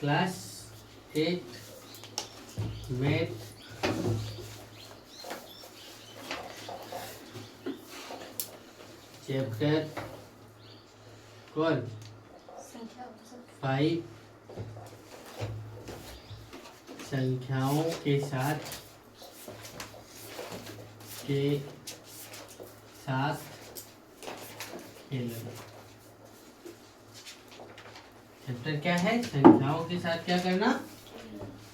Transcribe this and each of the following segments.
Class 8 math chapter कौन 5 संख्याओं के साथ खेलना। चैप्टर क्या है? संख्याओं के साथ क्या करना?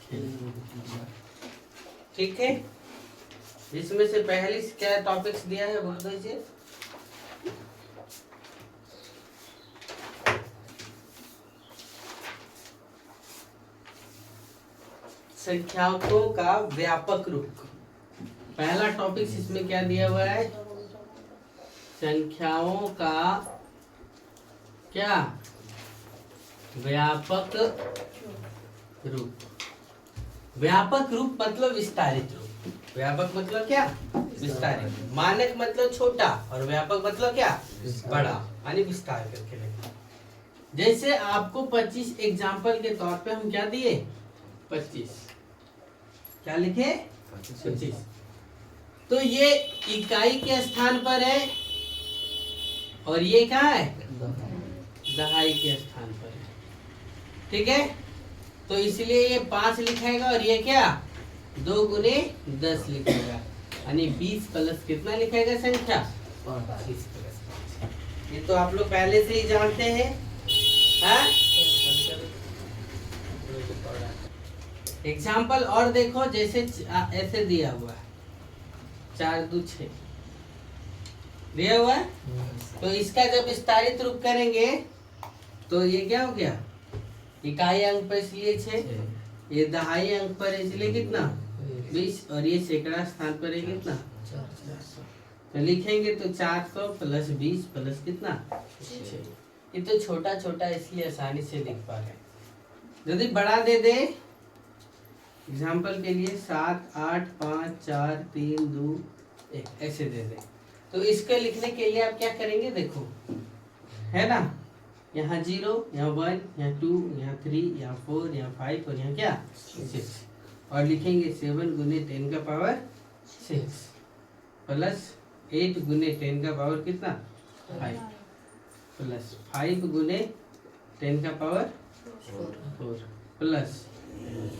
खेलना। ठीक है, इसमें से पहले क्या टॉपिक्स दिया है बोल दो इसे। संख्याओं का व्यापक रूप। पहला टॉपिक इसमें क्या दिया हुआ है? संख्याओं का क्या व्यापक रूप। व्यापक रूप मतलब विस्तारित रूप। व्यापक मतलब क्या? विस्तारित। मानक मतलब छोटा और व्यापक मतलब क्या? बड़ा, यानी विस्तार करके लिखा। जैसे आपको 25 एग्जाम्पल के तौर पे हम क्या दिए? 25 क्या लिखे? 25। तो ये इकाई के स्थान पर है और ये क्या है? दहाई के स्थान पर है। ठीक है, तो इसलिए ये 5 लिखेगा और ये क्या 2 गुने 10 लिखेगा, यानी 20 प्लस कितना लिखेगा संख्या? 20 प्लस 5। ये तो आप लोग पहले से ही जानते हैं। एग्जाम्पल और देखो, जैसे ऐसे दिया हुआ है 4 2 6 दिया हुआ है। तो इसका जब विस्तारित रूप करेंगे तो ये क्या हो गया? इकाई अंक पर इसलिए 6, ये दहाई अंक पर इसलिए कितना 20 और ये सैकड़ा स्थान पर है कितना 400। तो लिखेंगे तो 400 प्लस 20 प्लस कितना 6। ये तो छोटा छोटा इसलिए आसानी से लिख पा रहे हैं। यदि बड़ा दे दे एग्जाम्पल के लिए 7 8 5 4 3 2 1 ऐसे दे दे, तो इसके लिखने के लिए आप क्या करेंगे? देखो है ना, यहाँ 0, यहाँ 1, यहाँ 2, यहाँ 3, यहाँ 4, यहाँ 5 और यहाँ क्या 6। और लिखेंगे 7 गुने 10 का पावर 6 प्लस 8 गुने 10 का पावर कितना 5 प्लस 5 गुने 10 का पावर 4 प्लस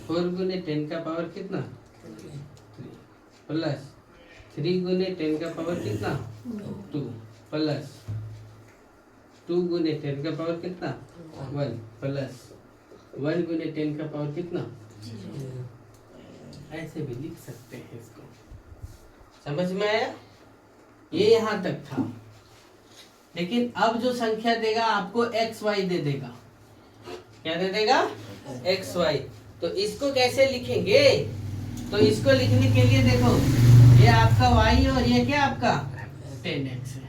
4 गुने 10 का पावर कितना 3 प्लस 3 गुने 10 का पावर कितना 2 प्लस 2 गुने 10 का पावर कितना 1 प्लस 1 गुने 10 का पावर कितना 0। ऐसे भी लिख सकते हैं इसको। समझ में आया? ये यहाँ तक था। लेकिन अब जो संख्या देगा आपको एक्स वाई दे देगा। क्या दे देगा? X Y. तो इसको कैसे लिखेंगे? तो इसको लिखने के लिए देखो, ये आपका y और ये क्या आपका 10x है।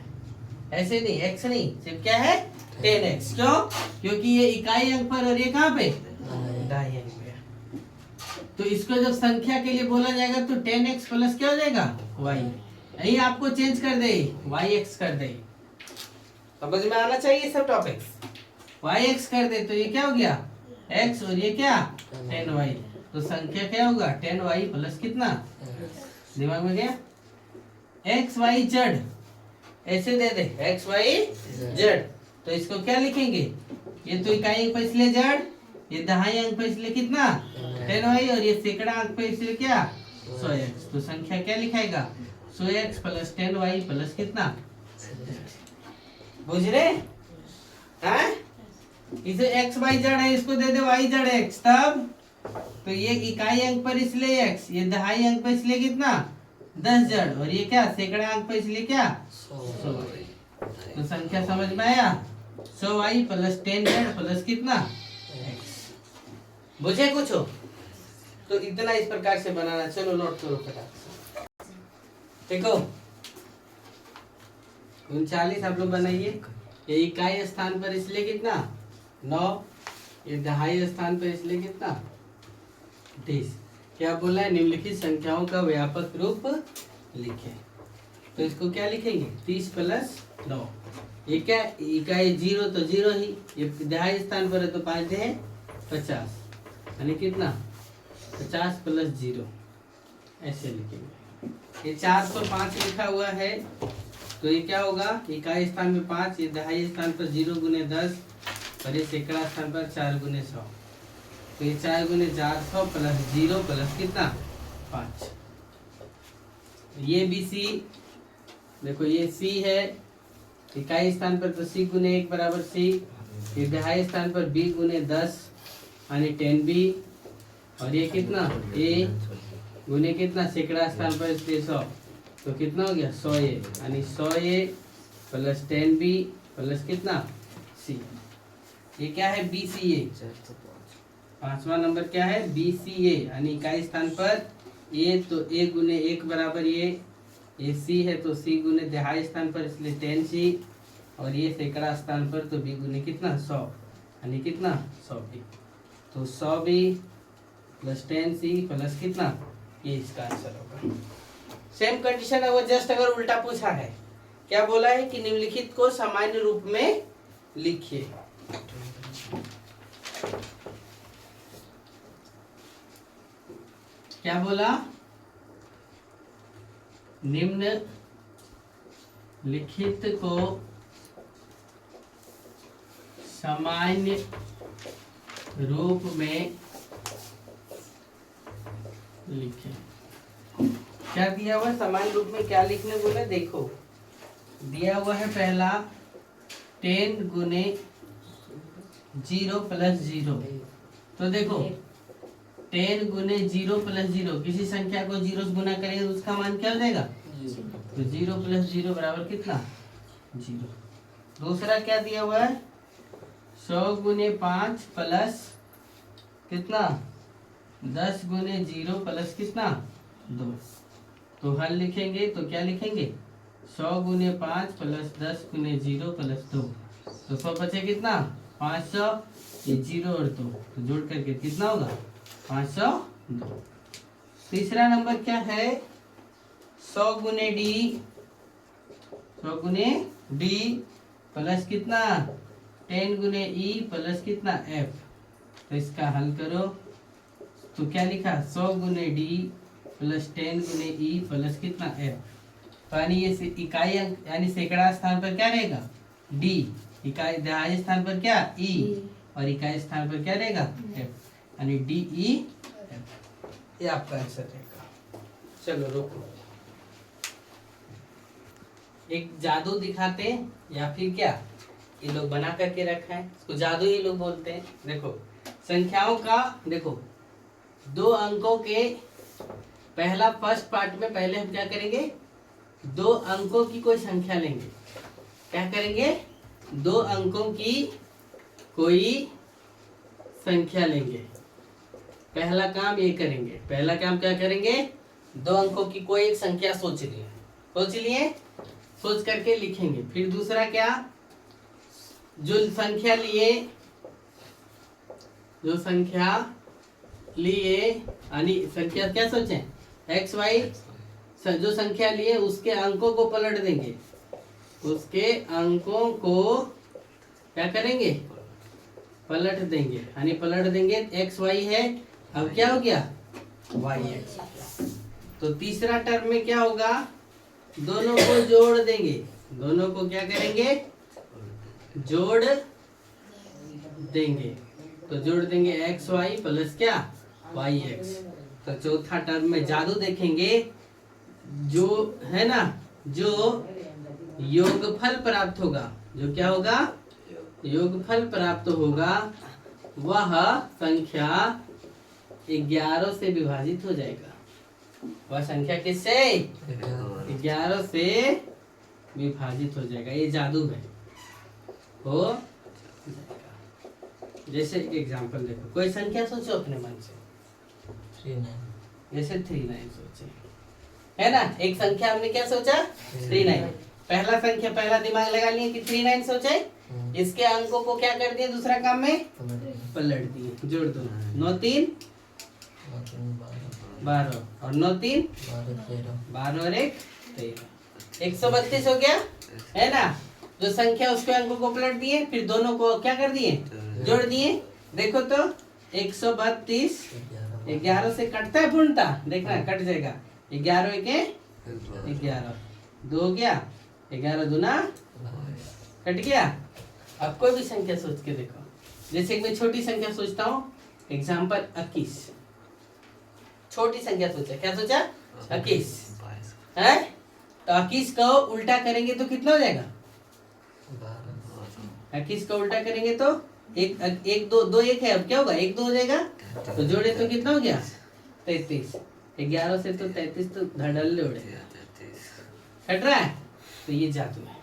ऐसे नहीं, x नहीं, सिर्फ क्या है 10x। क्यों? क्योंकि ये इकाई अंक पर और ये कहाँ पे दहाई अंक पे। तो इसको जब संख्या के लिए बोला जाएगा तो 10x प्लस क्या हो जाएगा y। यही आपको चेंज कर दे, yx कर दे। समझ में आना चाहिए सब टॉपिक्स। yx कर दे तो ये क्या हो गया x और ये क्या 10y। तो संख्या क्या होगा 10y प्लस कितना, दिमाग में गया? एक्स वाई जेड ऐसे दे दे, एक्स वाई जेड। तो इसको क्या लिखेंगे? ये तो इकाई अंक पर इसलिए जेड, ये दहाई अंक पर इसलिए कितना 10y और ये सैकड़ा अंक पर इसलिए क्या 100x। तो संख्या क्या लिखाएगा 100x प्लस 10y प्लस कितना। बुझ रहे हैं? इसे एक्स वाई जेड है, इसको दे दे वाई जेड एक्स। तब तो ये इकाई अंक पर इसलिए x, ये दहाई अंक पर इसलिए कितना 10 जेड और ये क्या सैकड़ा अंक पर इसलिए क्या 100। तो संख्या समझ में आया 100y प्लस 10z प्लस कितना x। बुझे कुछ हो? तो इतना इस प्रकार से बनाना। चलो नोट करो फटाफट। ठीक हो? 39 आप लोग बनाइए। ये इकाई स्थान पर इसलिए कितना 9, ये दहाई स्थान पर इसलिए कितना 30। क्या बोला है? निम्नलिखित संख्याओं का व्यापक रूप लिखें। तो इसको क्या लिखेंगे 30 प्लस 9। ये क्या इकाई 0 तो 0 ही, ये दहाई स्थान पर है तो 5 है 50 यानी कितना 50 प्लस 0 ऐसे लिखेंगे। ये 405 लिखा हुआ है तो ये क्या होगा, इकाई स्थान में 5, ये दहाई स्थान पर 0 गुने 10 और ये सैकड़ा स्थान पर 4 गुने 100। तो ये 4 गुने 400 प्लस 0 प्लस कितना 5। ये भी सी, देखो ये सी है, इकाई स्थान पर तो सी गुने 1 बराबर सी, ये दहाई स्थान पर बी गुने 10 यानी 10b, और ये कितना ए गुने कितना सैकड़ा स्थान पर इसलिए 100, तो कितना हो गया 100 ए यानी 100 ए प्लस 10b प्लस कितना सी। ये क्या है BCA, पांचवा नंबर क्या है BCA यानी इकाई स्थान पर ए तो ए गुने 1 बराबर ये सी है तो सी गुने दहाई स्थान पर इसलिए 10c, और ये सैकड़ा स्थान पर तो बी गुने कितना 100 यानी कितना 100b, तो 100b प्लस 10c प्लस कितना, ये इसका आंसर होगा। सेम कंडीशन है वो, जस्ट अगर उल्टा पूछा है, क्या बोला है कि निम्नलिखित को सामान्य रूप में लिखिए। क्या बोला, निम्न लिखित को सामान्य रूप में लिखें। क्या दिया हुआ है सामान्य रूप में, क्या लिखने बोले, देखो दिया हुआ है पहला 10 गुने 0 प्लस 0, तो देखो 10 गुने 0 प्लस 0, किसी संख्या को 0 से गुना करेंगे तो उसका मान क्या हो जाएगा, तो 0 प्लस 0 बराबर कितना 0। दूसरा क्या दिया हुआ है 100 गुने 5 प्लस कितना 10 गुने 0 प्लस कितना 2, तो हल लिखेंगे तो क्या लिखेंगे 100 गुने 5 प्लस 10 गुने 0 प्लस 2, तो 100 बचे कितना 500, ये 0 और 2 तो जोड़ करके कितना होगा 502। तीसरा नंबर क्या है 100 गुने डी, 100 गुने डी प्लस कितना 10 गुने ई प्लस कितना एफ, तो इसका हल करो तो क्या लिखा 100 गुने डी प्लस 10 गुने ई प्लस कितना एफ, तो यानी ये इकाई अंक यानी सैकड़ा स्थान पर क्या रहेगा डी, इकाई दहाई स्थान पर क्या ई, और इकाई स्थान पर क्या रहेगा एफ, यानी डी ई एफ। ये आपका आंसर रहेगा। चलो रोको, एक जादू दिखाते या फिर क्या ये लोग बना करके रखा है, इसको जादू ही लोग बोलते हैं। देखो संख्याओं का, देखो 2 अंकों के पहला फर्स्ट पार्ट में पहले हम क्या करेंगे 2 अंकों की कोई संख्या लेंगे, क्या करेंगे 2 अंकों की कोई संख्या लेंगे। पहला काम ये करेंगे, पहला काम क्या करेंगे 2 अंकों की कोई एक संख्या सोच लिए, सोच करके लिखेंगे। फिर दूसरा क्या, जो संख्या लिए यानी संख्या क्या सोचें एक्स वाई, जो संख्या लिए उसके अंकों को पलट देंगे, उसके अंकों को क्या करेंगे पलट देंगे, यानी पलट देंगे एक्स वाई है, अब क्या हो गया वाई एक्स। तो तीसरा टर्म में क्या होगा, दोनों को जोड़ देंगे, दोनों को क्या करेंगे जोड़ देंगे, तो जोड़ देंगे एक्स वाई प्लस क्या वाई एक्स। तो चौथा टर्म में जादू देखेंगे, जो है ना जो योगफल प्राप्त होगा, जो क्या होगा योगफल प्राप्त होगा, वह संख्या 11 से विभाजित हो जाएगा। वह संख्या किससे 11 से विभाजित हो जाएगा। ये जादू है, हो जाएगा। जैसे एग्जांपल देखो, कोई संख्या सोचो अपने मन से, 39 जैसे 39 सोचे है ना, एक संख्या हमने क्या सोचा 39, पहला संख्या पहला दिमाग लगा लिए कि 39 सोचे, इसके अंकों को क्या कर दिए दूसरा काम में पलट दिए, जोड़ दो 9 3 12 और 9 3 12 और 1 13 132 हो गया है ना। जो संख्या उसके अंकों को पलट दिए, फिर दोनों को क्या कर दिए जोड़ दिए। देखो तो 132 11 से कटता है पूर्णतः, देखना कट जाएगा। 11 एके 11, 2 हो गया, 11 दूना कट गया। अब कोई भी संख्या सोच के देखो, जैसे कि मैं छोटी संख्या सोचता हूँ, एग्जाम्पल 21, छोटी संख्या सोचा, क्या सोचा? 21 है। तो 21 को उल्टा करेंगे तो कितना हो जाएगा? 21 को उल्टा करेंगे तो एक दो दो एक है, अब क्या होगा? 1 2 हो जाएगा, तो जोड़े तो कितना हो गया? 33। 11 से तो 33 तो धड़ल्ले उड़ेगा, कट रहा है। तो ये जादू है।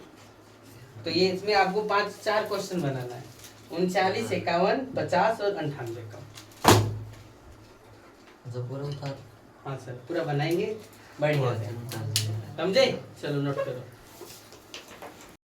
तो ये इसमें आपको 4 क्वेश्चन बनाना है, 39, 51, 50 और 98 का। हाँ सर, पूरा बनाएंगे, बढ़िया से, समझे? चलो नोट करो।